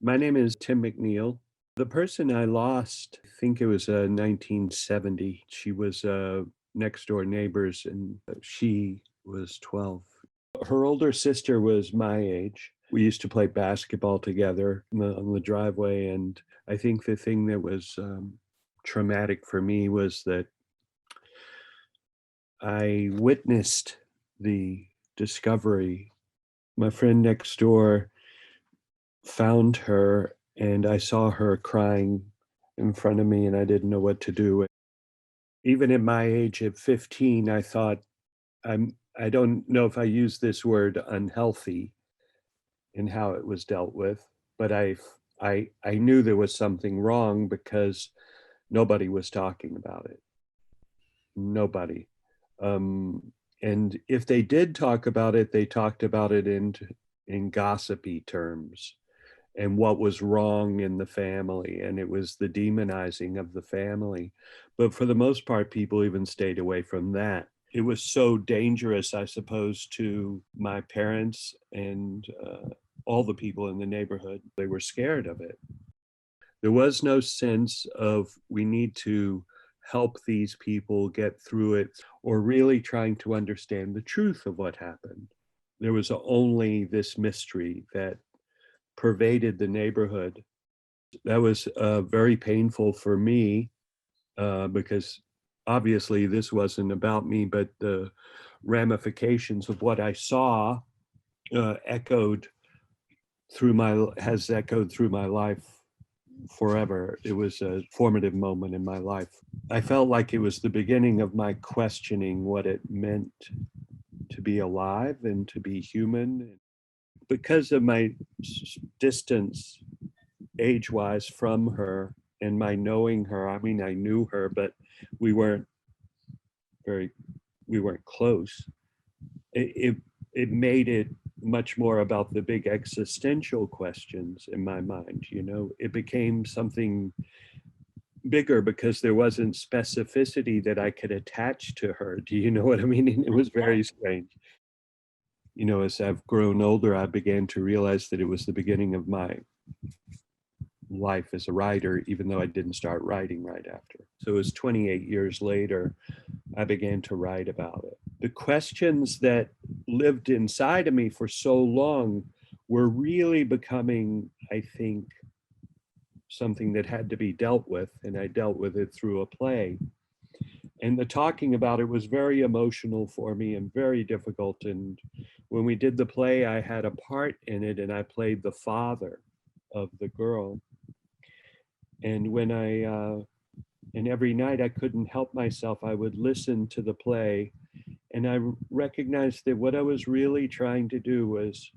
My name is Tim McNeil. The person I lost, I think it was 1970. She was next door neighbors and she was 12. Her older sister was my age. We used to play basketball together on the driveway. And I think the thing that was traumatic for me was that I witnessed the discovery. My friend next door found her and I saw her crying in front of me and I didn't know what to do. Even at my age of 15, I thought I don't know if I use this word unhealthy in how it was dealt with, but I knew there was something wrong because nobody was talking about it. Nobody. And if they did talk about it, they talked about it in gossipy terms and what was wrong in the family, and it was the demonizing of the family. But for the most part, people even stayed away from that. It was so dangerous, I suppose, to my parents and all the people in the neighborhood. They were scared of it. There was no sense of we need to help these people get through it or really trying to understand the truth of what happened. There was only this mystery that pervaded the neighborhood. That was very painful for me because obviously this wasn't about me, but the ramifications of what I saw echoed has echoed through my life forever. It was a formative moment in my life. I felt like it was the beginning of my questioning what it meant to be alive and to be human. Because of my distance age-wise from her and my knowing her, I mean, I knew her, but we weren't very, we weren't close. It made it much more about the big existential questions in my mind. It became something bigger because there wasn't specificity that I could attach to her. Do you know what I mean? And it was very strange. As I've grown older, I began to realize that it was the beginning of my life as a writer, even though I didn't start writing right after. So it was 28 years later, I began to write about it. The questions that lived inside of me for so long were really becoming, I think, something that had to be dealt with, and I dealt with it through a play. And the talking about it was very emotional for me and very difficult. And when we did the play, I had a part in it and I played the father of the girl. And and every night I couldn't help myself, I would listen to the play and I recognized that what I was really trying to do was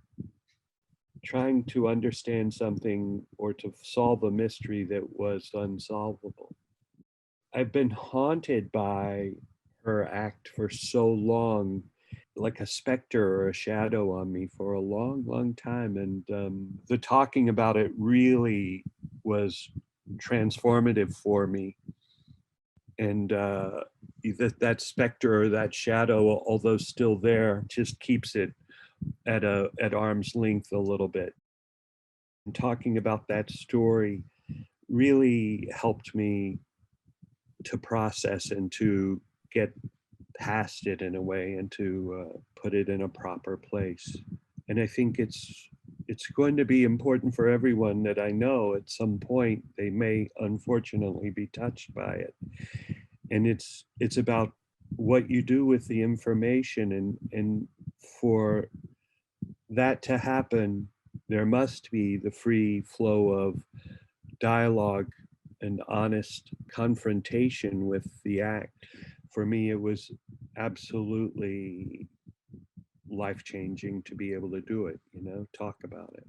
trying to understand something or to solve a mystery that was unsolvable. I've been haunted by her act for so long, like a specter or a shadow on me for a long, long time. And the talking about it really was transformative for me. And that specter or that shadow, although still there, just keeps it at arm's length a little bit. And talking about that story really helped me to process and to get past it in a way and to put it in a proper place. And I think it's going to be important for everyone that I know at some point they may unfortunately be touched by it. And it's about what you do with the information, and for that to happen, there must be the free flow of dialogue and honest confrontation with the act. For me, it was absolutely life changing to be able to do it, talk about it.